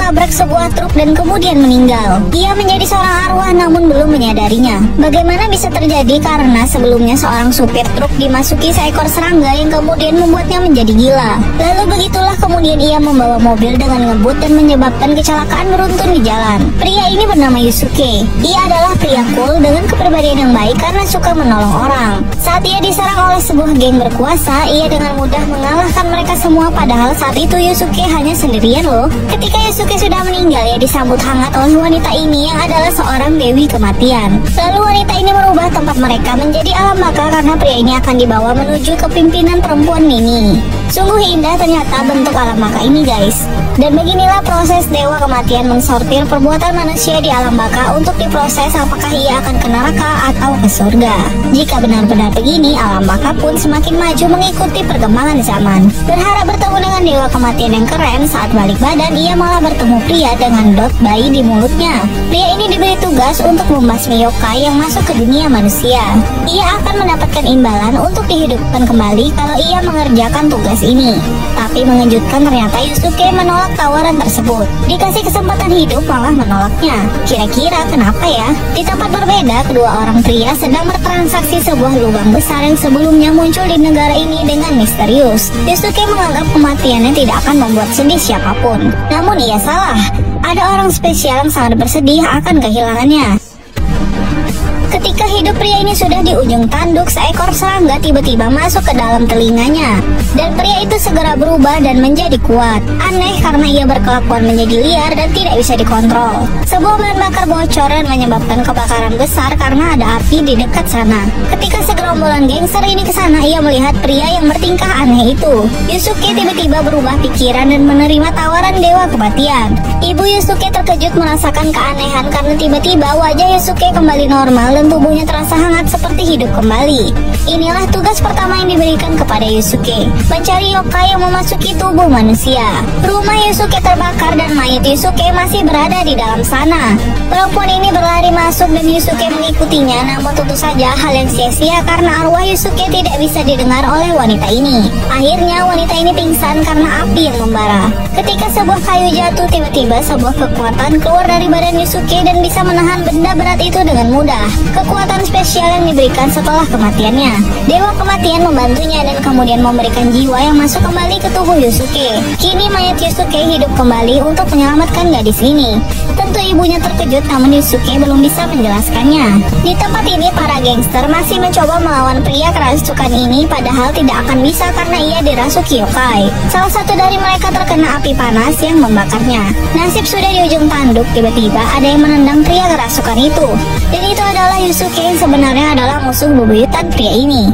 menabrak sebuah truk dan kemudian meninggal. Ia menjadi seorang arwah namun belum menyadarinya. Bagaimana bisa terjadi? Karena sebelumnya seorang supir truk dimasuki seekor serangga yang kemudian membuatnya menjadi gila. Lalu begitulah kemudian ia membawa mobil dengan ngebut dan menyebabkan kecelakaan beruntun di jalan. Pria ini bernama Yusuke. Ia adalah pria cool dengan kepribadian yang baik karena suka menolong orang. Saat ia diserang oleh sebuah geng berkuasa, ia dengan mudah mengalahkan mereka semua, padahal saat itu Yusuke hanya sendirian loh. Ketika Yusuke sudah meninggal, ia disambut hangat oleh wanita ini yang adalah seorang dewi kematian. Lalu wanita ini merubah tempat mereka menjadi alam baka karena pria ini akan dibawa menuju kepimpinan perempuan Nini. Sungguh indah ternyata bentuk alam baka ini guys. Dan beginilah proses dewa kematian mensortir perbuatan manusia di alam baka untuk diproses apakah ia akan ke neraka atau ke surga. Jika benar-benar begini, alam baka pun semakin maju mengikuti perkembangan zaman. Berharap bertemu dengan dewa kematian yang keren, saat balik badan ia malah bertemu pria dengan dot bayi di mulutnya. Pria ini diberi tugas untuk membasmi yokai yang masuk ke dunia manusia. Ia akan mendapatkan imbalan untuk dihidupkan kembali kalau ia mengerjakan tugas ini. Tapi mengejutkan, ternyata Yusuke menolak tawaran tersebut. Dikasih kesempatan hidup malah menolaknya. Kira-kira kenapa ya? Di tempat berbeda, kedua orang pria sedang bertransaksi sebuah lubang besar yang sebelumnya muncul di negara ini dengan misterius. Yusuke menganggap kematiannya tidak akan membuat sedih siapapun. Namun ia salah. Ada orang spesial yang sangat bersedih akan kehilangannya. Ketika hidup pria ini sudah di ujung tanduk, seekor serangga tiba-tiba masuk ke dalam telinganya. Dan pria itu segera berubah dan menjadi kuat. Aneh karena ia berkelakuan menjadi liar dan tidak bisa dikontrol. Sebuah bahan bakar bocor dan menyebabkan kebakaran besar karena ada api di dekat sana. Ketika segerombolan gangster ini ke sana, ia melihat pria yang bertingkah aneh itu. Yusuke tiba-tiba berubah pikiran dan menerima tawaran dewa kematian. Ibu Yusuke terkejut merasakan keanehan karena tiba-tiba wajah Yusuke kembali normal dan tubuhnya terasa hangat seperti hidup kembali. Inilah tugas pertama yang diberikan kepada Yusuke, mencari yokai yang memasuki tubuh manusia. Rumah Yusuke terbakar dan mayat Yusuke masih berada di dalam sana. Perempuan ini berlari masuk dan Yusuke mengikutinya, namun tentu saja hal yang sia-sia karena arwah Yusuke tidak bisa didengar oleh wanita ini. Akhirnya wanita ini pingsan karena api yang membara. Ketika sebuah kayu jatuh, tiba-tiba sebuah kekuatan keluar dari badan Yusuke dan bisa menahan benda berat itu dengan mudah. Kekuatan spesial yang diberikan setelah kematiannya. Dewa kematian membantunya dan kemudian memberikan jiwa yang masuk kembali ke tubuh Yusuke. Kini mayat Yusuke hidup kembali untuk menyelamatkan gadis ini. Tentu ibunya terkejut, namun Yusuke belum bisa menjelaskannya. Di tempat ini para gangster masih mencoba melawan pria kerasukan ini, padahal tidak akan bisa karena ia dirasuki yokai. Salah satu dari mereka terkena api panas yang membakarnya. Nasib sudah di ujung tanduk, tiba-tiba ada yang menendang pria kerasukan itu. Dan itu adalah Yusuke yang sebenarnya adalah musuh bebuyutan pria ini.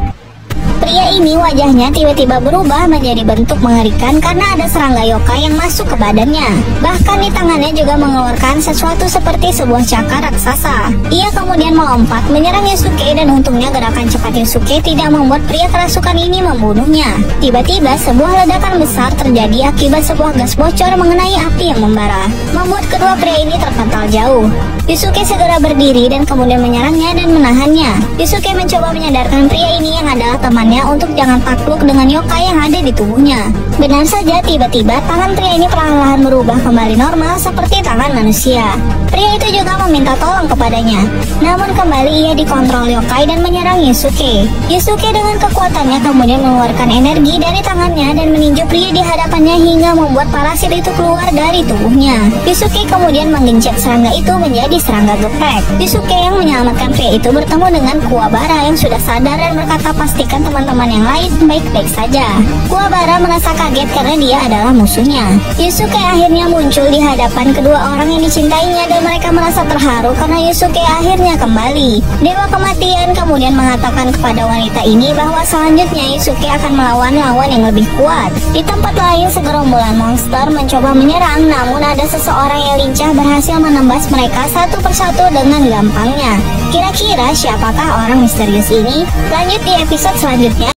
Pria ini wajahnya tiba-tiba berubah menjadi bentuk mengerikan karena ada serangga yokai yang masuk ke badannya. Bahkan di tangannya juga mengeluarkan sesuatu seperti sebuah cakar raksasa. Ia kemudian melompat menyerang Yusuke dan untungnya gerakan cepat Yusuke tidak membuat pria kerasukan ini membunuhnya. Tiba-tiba sebuah ledakan besar terjadi akibat sebuah gas bocor mengenai api yang membara, membuat kedua pria ini terpental jauh. Yusuke segera berdiri dan kemudian menyerangnya dan menahannya. Yusuke mencoba menyadarkan pria ini yang adalah temannya untuk jangan takluk dengan yokai yang ada di tubuhnya. Benar saja, tiba-tiba tangan pria ini perlahan-lahan berubah kembali normal seperti tangan manusia. Pria itu juga meminta tolong kepadanya. Namun kembali ia dikontrol yokai dan menyerang Yusuke. Yusuke dengan kekuatannya kemudian mengeluarkan energi dari tangannya dan meninju pria di hadapannya hingga membuat parasit itu keluar dari tubuhnya. Yusuke kemudian menggencet serangga itu menjadi serangga geprek. Yusuke yang menyelamatkan pria itu bertemu dengan Kuwabara yang sudah sadar dan berkata pastikan teman-teman yang lain baik-baik saja. Kuwabara merasa kaget karena dia adalah musuhnya. Yusuke akhirnya muncul di hadapan kedua orang yang dicintainya dan mereka merasa terharu karena Yusuke akhirnya kembali. Dewa kematian kemudian mengatakan kepada wanita ini bahwa selanjutnya Yusuke akan melawan lawan yang lebih kuat. Di tempat lain segerombolan monster mencoba menyerang, namun ada seseorang yang lincah berhasil menembas mereka satu persatu dengan gampangnya. Kira-kira siapakah orang misterius ini? Lanjut di episode selanjutnya.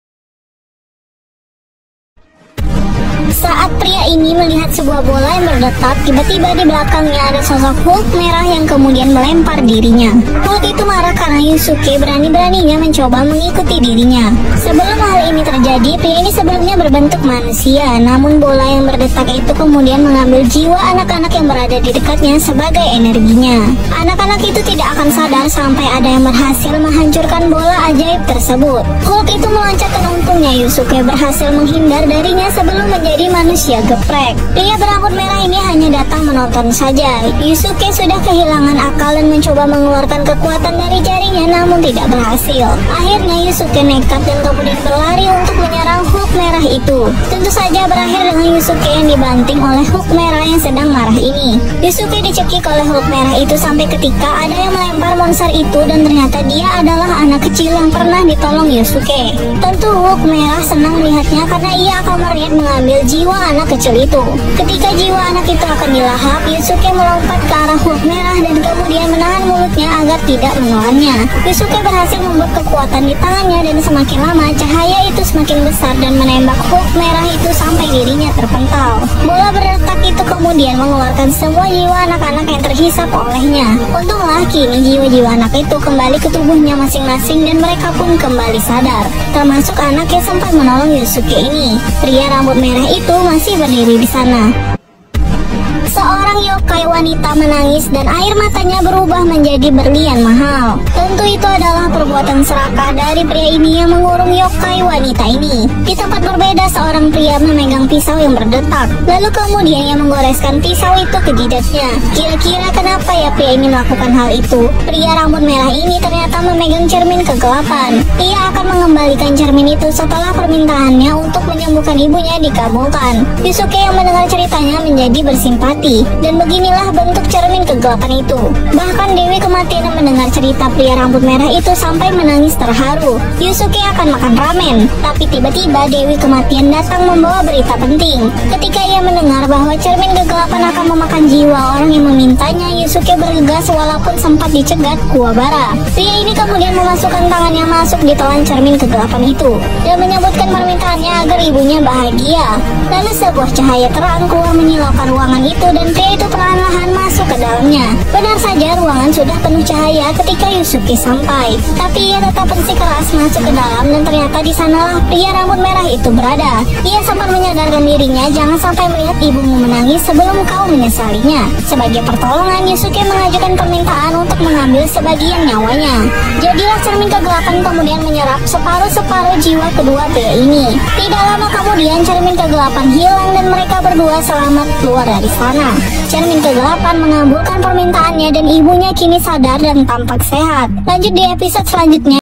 Saat pria ini melihat sebuah bola yang berdetak, tiba-tiba di belakangnya ada sosok Hulk merah yang kemudian melempar dirinya. Hulk itu marah karena Yusuke berani-beraninya mencoba mengikuti dirinya. Sebelum hal ini terjadi, Jadi pria ini sebelumnya berbentuk manusia, namun bola yang berdetak itu kemudian mengambil jiwa anak-anak yang berada di dekatnya sebagai energinya. Anak-anak itu tidak akan sadar sampai ada yang berhasil menghancurkan bola ajaib tersebut. Hulk itu meloncat dan untungnya Yusuke berhasil menghindar darinya sebelum menjadi manusia geprek. Pria berambut merah ini hanya datang menonton saja. Yusuke sudah kehilangan akal dan mencoba mengeluarkan kekuatan dari jarinya, namun tidak berhasil. Akhirnya Yusuke nekat dan kemudian berlari untuk menyerang Hulk merah itu. Tentu saja berakhir dengan Yusuke yang dibanting oleh Hulk merah yang sedang marah ini. Yusuke dicekik oleh Hulk merah itu sampai ketika ada yang melempar monster itu dan ternyata dia adalah anak kecil yang pernah ditolong Yusuke. Tentu Hulk merah senang melihatnya karena ia akan melihat mengambil jiwa anak kecil itu. Ketika jiwa anak itu akan dilahap, Yusuke melompat ke arah Hulk merah dan kemudian menahan mulutnya agar tidak menelannya. Yusuke berhasil membuat kekuatan di tangannya dan semakin lama cahaya itu semakin besar dan menembak Hulk merah itu sampai dirinya terpental. Bola berdetak itu kemudian mengeluarkan semua jiwa anak-anak yang terhisap olehnya. Untunglah kini jiwa-jiwa anak itu kembali ke tubuhnya masing-masing dan mereka pun kembali sadar, termasuk anak yang sempat menolong Yusuke ini. Pria rambut merah itu masih berdiri di sana. Seorang yokai wanita menangis dan air matanya berubah menjadi berlian mahal. Tentu itu adalah perbuatan serakah dari pria ini yang mengurung yokai wanita ini. Di tempat berbeda, seorang pria memegang pisau yang berdetak. Lalu kemudian ia menggoreskan pisau itu ke jidatnya. Kira-kira kenapa ya pria ini melakukan hal itu? Pria rambut merah ini ternyata memegang cermin kegelapan. Ia akan mengembalikan cermin itu setelah permintaannya untuk menyembuhkan ibunya dikabulkan. Yusuke yang mendengar ceritanya menjadi bersimpati. Dan beginilah bentuk cermin kegelapan itu. Bahkan Dewi Kematian yang mendengar cerita pria rambut merah itu sampai menangis terharu. Yusuke akan makan ramen, tapi tiba-tiba Dewi Kematian datang membawa berita penting. Ketika ia mendengar bahwa cermin kegelapan akan memakan jiwa orang yang memintanya, Yusuke bergegas walaupun sempat dicegat Kuwabara. Pria ini kemudian memasukkan tangannya masuk di telan cermin kegelapan itu dan menyebutkan permintaannya agar ibunya bahagia. Lalu sebuah cahaya terang keluar menyilaukan ruangan itu dan pria itu perlahan-lahan masuk ke dalamnya. Benar saja ruangan sudah penuh cahaya ketika Yusuke sampai, tapi ia tetap bersikeras masuk ke dalam dan ternyata di sanalah pria rambut merah itu berada. Ia sempat menyadarkan dirinya, jangan sampai melihat ibumu menangis sebelum kau menyesalinya. Sebagai pertolongan, Yusuke mengajukan permintaan untuk mengambil sebagian nyawanya. Jadilah cermin kegelapan kemudian menyerap separuh-separuh jiwa kedua pria ini. Tidak lama kemudian cermin kegelapan hilang dan mereka berdua selamat keluar dari sana. Cermin kegelapan mengabulkan permintaannya dan ibunya kini sadar dan tampak sehat. Lanjut di episode selanjutnya.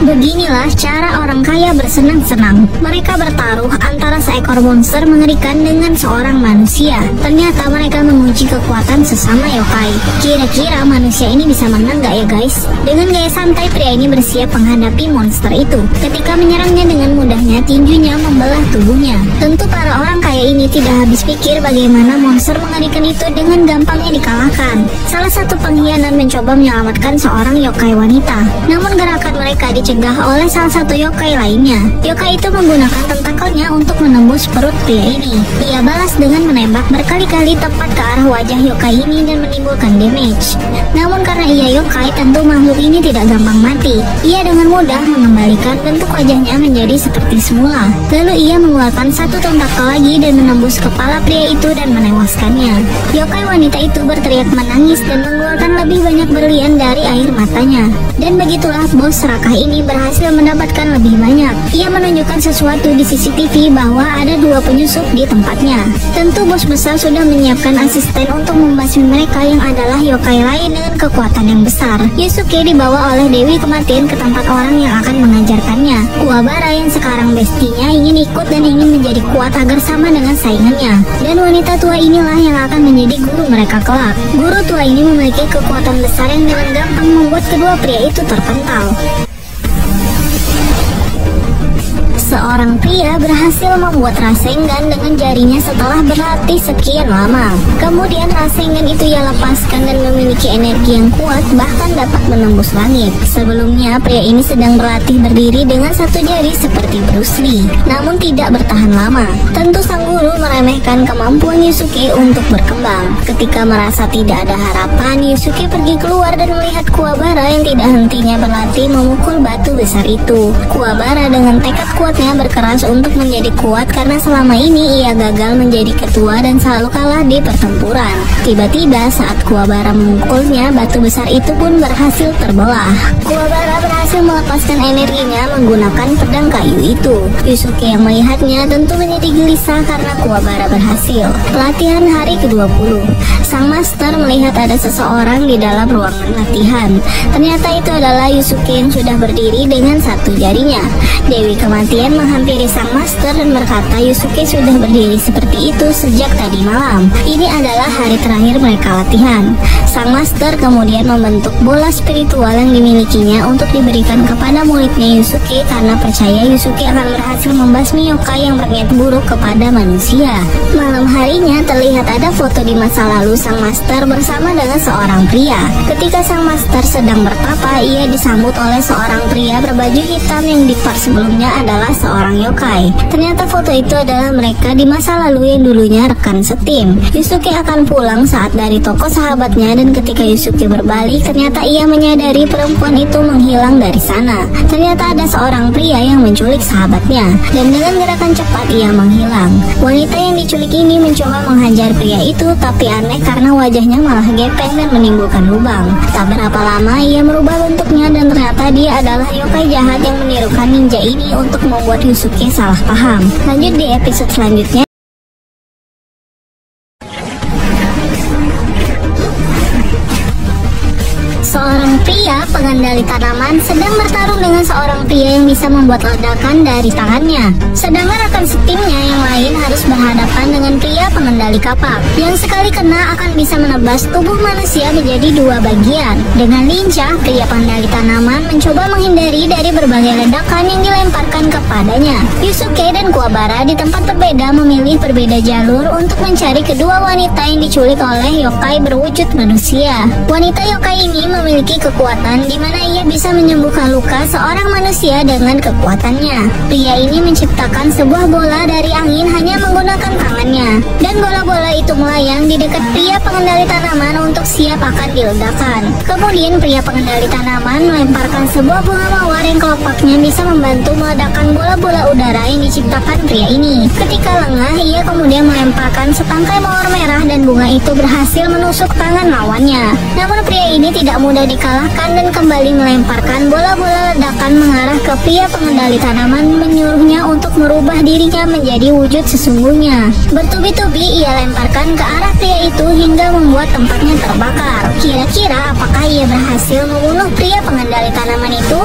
Beginilah cara orang kaya bersenang-senang. Mereka bertaruh antara seekor monster mengerikan dengan seorang manusia. Ternyata mereka menguji kekuatan sesama yokai. Kira-kira manusia ini bisa menang gak ya guys? Dengan gaya santai, pria ini bersiap menghadapi monster itu. Ketika menyerangnya dengan mudahnya, tinjunya membelah tubuhnya. Tentu para orang kaya ini tidak habis pikir bagaimana monster mengerikan itu dengan gampangnya dikalahkan. Salah satu pengkhianat mencoba menyelamatkan seorang yokai wanita. Namun gerakan mereka dicegah oleh salah satu yokai lainnya. Yokai itu menggunakan tentakelnya untuk menembus perut pria ini. Ia balas dengan menembak berkali-kali tepat ke arah wajah yokai ini dan menimbulkan damage. Namun karena ia yokai, tentu makhluk ini tidak gampang mati. Ia dengan mudah mengembalikan bentuk wajahnya menjadi seperti semula. Lalu ia mengeluarkan satu tentakel lagi dan menembus kepala pria itu dan menewaskannya. Yokai wanita itu berteriak menangis dan mengeluarkan lebih banyak berlian dari air matanya. Dan begitulah bos serakah ini berhasil mendapatkan lebih banyak. Ia menunjukkan sesuatu di CCTV bahwa ada 2 penyusup di tempatnya. Tentu bos besar sudah menyiapkan asisten untuk membasmi mereka yang adalah yokai lain dengan kekuatan yang besar. Yusuke dibawa oleh Dewi Kematian ke tempat orang yang akan mengajarkannya. Kuwabara yang sekarang bestinya ingin ikut dan ingin menjadi kuat agar sama dengan saingannya. Dan wanita tua inilah yang akan menjadi guru mereka kelak. Guru tua ini memiliki kekuatan besar yang dengan gampang membuat kedua pria itu terpental. Seorang pria berhasil membuat Rasengan dengan jarinya setelah berlatih sekian lama. Kemudian Rasengan itu ia lepaskan dan memiliki energi yang kuat, bahkan dapat menembus langit. Sebelumnya pria ini sedang berlatih berdiri dengan satu jari seperti Bruce Lee, namun tidak bertahan lama. Tentu sang guru meremehkan kemampuan Yusuke untuk berkembang. Ketika merasa tidak ada harapan, Yusuke pergi keluar dan melihat Kuwabara yang tidak hentinya berlatih memukul batu besar itu. Kuwabara dengan tekad kuatnya berkeras untuk menjadi kuat karena selama ini ia gagal menjadi ketua dan selalu kalah di pertempuran. Tiba-tiba saat Kuwabara memukulnya, batu besar itu pun berhasil terbelah. Kuwabara berhasil melepaskan energinya menggunakan pedang kayu itu. Yusuke yang melihatnya tentu menjadi gelisah karena Kuwabara berhasil. Pelatihan hari ke-20. Sang master melihat ada seseorang di dalam ruangan latihan. Ternyata itu adalah Yusuke yang sudah berdiri dengan satu jarinya. Dewi Kematian menghampiri sang master dan berkata Yusuke sudah berdiri seperti itu sejak tadi malam. Ini adalah hari terakhir mereka latihan. Sang master kemudian membentuk bola spiritual yang dimilikinya untuk diberikan kepada muridnya Yusuke karena percaya Yusuke akan berhasil membasmi yokai yang berniat buruk kepada manusia. Malam harinya terlihat ada foto di masa lalu sang master bersama dengan seorang pria. Ketika sang master sedang bertapa, ia disambut oleh seorang pria berbaju hitam yang di part sebelumnya adalah seorang yokai. Ternyata foto itu adalah mereka di masa lalu yang dulunya rekan setim. Yusuke akan pulang saat dari toko sahabatnya dan ketika Yusuke berbalik, ternyata ia menyadari perempuan itu menghilang dari sana. Ternyata ada seorang pria yang menculik sahabatnya dan dengan gerakan cepat ia menghilang. Wanita yang diculik ini mencoba menghajar pria itu, tapi aneh karena wajahnya malah gepeng dan menimbulkan lubang. Tak berapa lama ia merubah bentuknya dan ternyata dia adalah yokai jahat yang menirukan ninja ini untuk membuat Yusuke salah paham. Lanjut di episode selanjutnya. Seorang pria pengendali tanaman sedang bertarung dengan seorang pria yang bisa membuat ledakan dari tangannya. Sedangkan rekan setimnya yang lain harus berhadapan dengan pria pengendali kapak yang sekali kena akan bisa menebas tubuh manusia menjadi dua bagian. Dengan lincah, pria pengendali tanaman mencoba menghindari dari berbagai ledakan yang dilemparkan kepadanya. Yusuke dan Kuwabara di tempat berbeda memilih berbeda jalur untuk mencari kedua wanita yang diculik oleh yokai berwujud manusia. Wanita yokai ini memiliki kekuatan di mana ia bisa menyembuhkan luka seorang manusia dengan kekuatannya. Pria ini menciptakan sebuah bola dari angin hanya menggunakan tangannya, dan bola-bola itu melayang di dekat pria pengendali tanaman untuk siap akan diledakkan. Kemudian pria pengendali tanaman melemparkan sebuah bunga mawar yang kelopaknya bisa membantu meledakkan bola-bola udara yang diciptakan pria ini. Ketika lengah, ia kemudian melemparkan setangkai mawar merah dan bunga itu berhasil menusuk tangan lawannya. Namun pria ini tidak mudah dikalahkan dan kembali melemparkan bola-bola ledakan mengarah ke pria pengendali tanaman, menyuruhnya untuk merubah dirinya menjadi wujud sesungguhnya. Bertubi-tubi ia lemparkan ke arah pria itu hingga membuat tempatnya terbakar. Kira-kira apakah ia berhasil membunuh pria pengendali tanaman itu?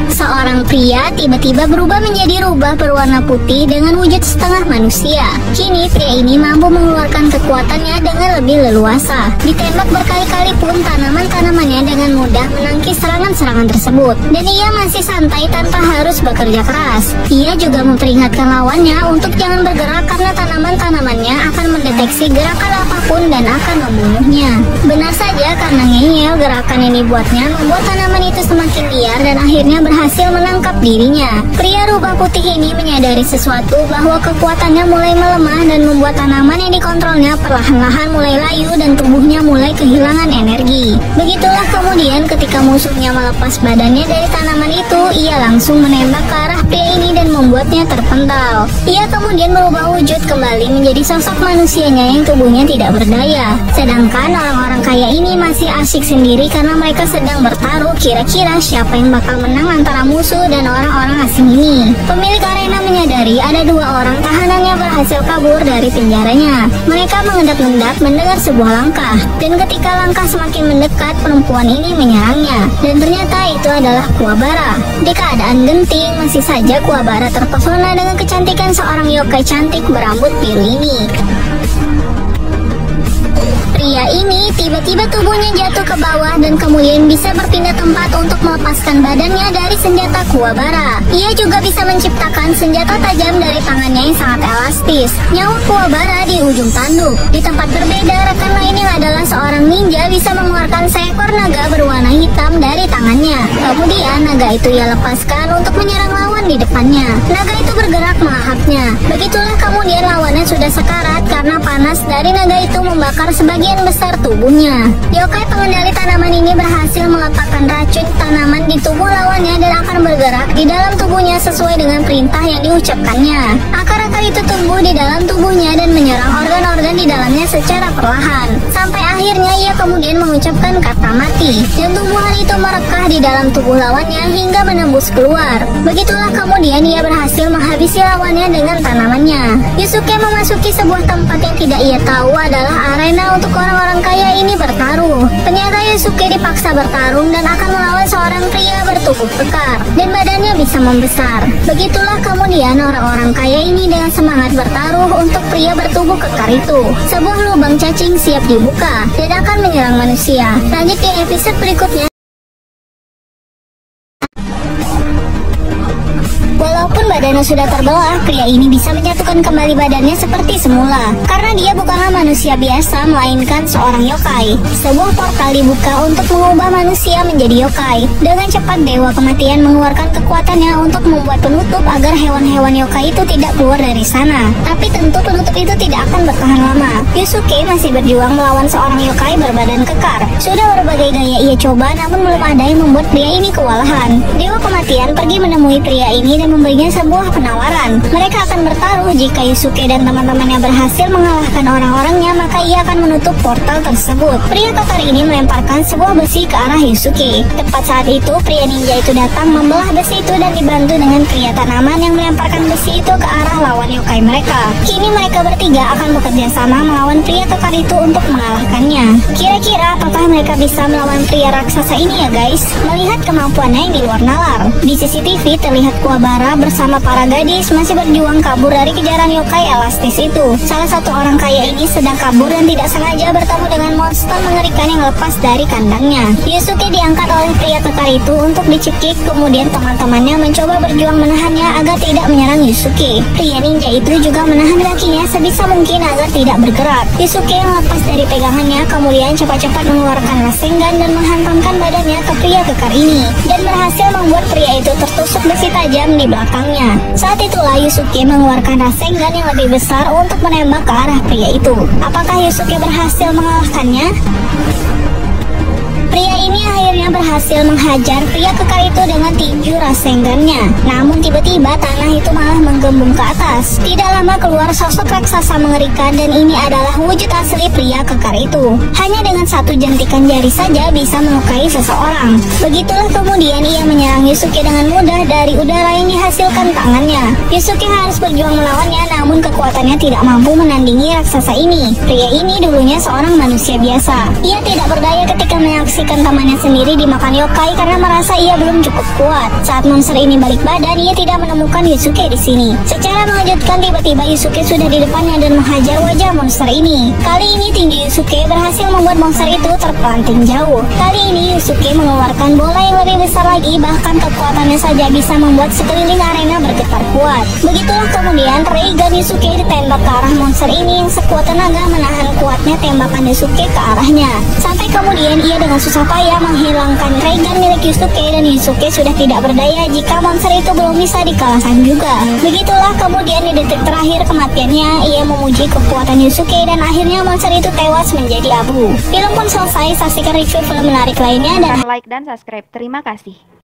Seorang pria tiba-tiba berubah menjadi rubah berwarna putih dengan wujud setengah manusia. Kini pria ini mampu mengeluarkan kekuatannya dengan lebih leluasa. Ditembak berkali-kali pun tanaman-tanamannya dengan mudah menangkis serangan-serangan tersebut. Dan ia masih santai tanpa harus bekerja keras. Ia juga memperingatkan lawannya untuk jangan bergerak karena tanaman-tanamannya akan mendeteksi gerakan apapun dan akan membunuhnya. Benar saja karena ngeyel gerakan yang dibuatnya membuat tanaman itu semakin liar dan akhirnya berhasil menangkap dirinya. Pria rubah putih ini menyadari sesuatu bahwa kekuatannya mulai melemah dan membuat tanaman yang dikontrolnya perlahan-lahan mulai layu dan tubuhnya mulai kehilangan energi. Begitulah kemudian ketika musuhnya melepas badannya dari tanaman itu, ia langsung menembak ke arah pria ini dan membuatnya terpental. Ia kemudian berubah wujud kembali menjadi sosok manusianya yang tubuhnya tidak berdaya. Sedangkan orang-orang kaya ini masih asyik sendiri karena mereka sedang bertaruh kira-kira siapa yang bakal menang antara musuh dan orang-orang asing ini. Pemilik arena menyadari ada dua orang tahanannya berhasil kabur dari penjaranya. Mereka mengendap-endap mendengar sebuah langkah, dan ketika langkah semakin mendekat, perempuan ini menyerangnya. Dan ternyata itu adalah Kuwabara. Di keadaan genting, masih saja Kuwabara terpesona dengan kecantikan seorang yokai cantik berambut biru ini. pria ini tiba-tiba tubuhnya jatuh ke bawah dan kemudian bisa berpindah tempat untuk melepaskan badannya dari senjata Kuwabara. Ia juga bisa menciptakan senjata tajam dari tangannya yang sangat elastis. Nyawa Kuwabara di ujung tanduk. Di tempat berbeda, rekan lainnya adalah seorang ninja bisa mengeluarkan seekor naga berwarna hitam dari tangannya. Kemudian naga itu ia lepaskan untuk menyerang lawan di depannya. Naga itu bergerak melahapnya. Begitulah kemudian lawannya sudah sekarat karena panas dari naga itu membakar sebagian besar tubuhnya. Yokai pengendali tanaman ini berhasil meletakkan racun tanaman di tubuh lawannya dan akan bergerak di dalam tubuhnya sesuai dengan perintah yang diucapkannya. Akar-akar itu tumbuh di dalam tubuhnya dan menyerang organ-organ di dalamnya secara perlahan. Sampai akhirnya ia kemudian mengucapkan kata mati. Dan tumbuhan itu merekah di dalam tubuh lawannya hingga menembus keluar. Begitulah kemudian ia berhasil menghabisi lawannya dengan tanamannya. Yusuke memasuki sebuah tempat yang tidak ia tahu adalah arena untuk orang-orang kaya ini bertaruh. Ternyata Yusuke dipaksa bertarung dan akan melawan seorang pria bertubuh kekar dan badannya bisa membesar. Begitulah kemudian orang-orang kaya ini dengan semangat bertaruh untuk pria bertubuh kekar itu. Sebuah lubang cacing siap dibuka dan akan menyerang manusia. Lanjut di episode berikutnya. Walaupun badannya sudah terbelah, pria ini bisa menyatukan kembali badannya seperti semula. Karena dia bukanlah manusia biasa, melainkan seorang yokai. Sebuah portal dibuka untuk mengubah manusia menjadi yokai. Dengan cepat Dewa Kematian mengeluarkan kekuatannya untuk membuat penutup agar hewan-hewan yokai itu tidak keluar dari sana. Tapi tentu penutup itu tidak akan bertahan lama. Yusuke masih berjuang melawan seorang yokai berbadan kekar. Sudah berbagai gaya ia coba, namun belum ada yang membuat pria ini kewalahan. Dewa Kematian pergi menemui pria ini dan memberinya sebuah penawaran. Mereka akan bertaruh. Jika Yusuke dan teman-temannya berhasil mengalahkan orang-orangnya, maka ia akan menutup portal tersebut. Pria kekar ini melemparkan sebuah besi ke arah Yusuke. Tepat saat itu, pria ninja itu datang membelah besi itu dan dibantu dengan pria tanaman yang melemparkan besi itu ke arah lawan yokai mereka. Kini mereka bertiga akan bekerja sama melawan pria kekar itu untuk mengalahkannya. Kira-kira apakah mereka bisa melawan pria raksasa ini ya guys? Melihat kemampuannya yang di luar nalar. Di CCTV terlihat Kuwabara bersama para gadis masih berjuang kabur dari kejaran yokai elastis itu. Salah satu orang kaya ini sedang kabur dan tidak sengaja bertemu dengan monster mengerikan yang lepas dari kandangnya. Yusuke diangkat oleh pria kekar itu untuk dicekik, kemudian teman-temannya mencoba berjuang menahannya agar tidak menyerang Yusuke. Pria ninja itu juga menahan kakinya sebisa mungkin agar tidak bergerak. Yusuke yang lepas dari pegangannya kemudian cepat-cepat mengeluarkan Rasengan dan menghantamkan badannya ke pria kekar ini dan berhasil membuat pria itu tertusuk besi tajam di belakangnya. Saat itulah Yusuke mengeluarkan Rasengan yang lebih besar untuk menembak ke arah pria itu. Apakah Yusuke berhasil mengalahkannya? Pria ini akhirnya berhasil menghajar pria kekar itu dengan tinju Rasengannya. Namun tiba-tiba tanah itu malah menggembung ke atas. Tidak lama keluar sosok raksasa mengerikan dan ini adalah wujud asli pria kekar itu. Hanya dengan satu jentikan jari saja bisa melukai seseorang. Begitulah kemudian ia menyerang Yusuke dengan mudah dari udara yang dihasilkan tangannya. Yusuke harus berjuang melawannya, namun kekuatannya tidak mampu menandingi raksasa ini. Pria ini dulunya seorang manusia biasa. Ia tidak berdaya ketika menyaksikan temannya sendiri dimakan yokai karena merasa ia belum cukup kuat. Saat monster ini balik badan, ia tidak menemukan Yusuke di sini. Secara mengejutkan, tiba-tiba Yusuke sudah di depannya dan menghajar wajah monster ini. Kali ini tinju Yusuke berhasil membuat monster itu terpelanting jauh. Kali ini Yusuke mengeluarkan bola yang lebih besar lagi, bahkan kekuatannya saja bisa membuat sekeliling arena bergetar kuat. Begitulah kemudian Reigan Yusuke ditembak ke arah monster ini yang sekuat tenaga menahan kuatnya tembakan Yusuke ke arahnya. Sampai kemudian ia dengan susah payah menghilangkan Reigan milik Yusuke dan Yusuke sudah tidak berdaya jika monster itu belum bisa dikalahkan juga. Begitulah kemudian di detik terakhir kematiannya, ia memuji kekuatan Yusuke dan akhirnya monster itu tewas menjadi abu. Film pun selesai. Saksikan review film menarik lainnya dan like dan subscribe. Terima kasih.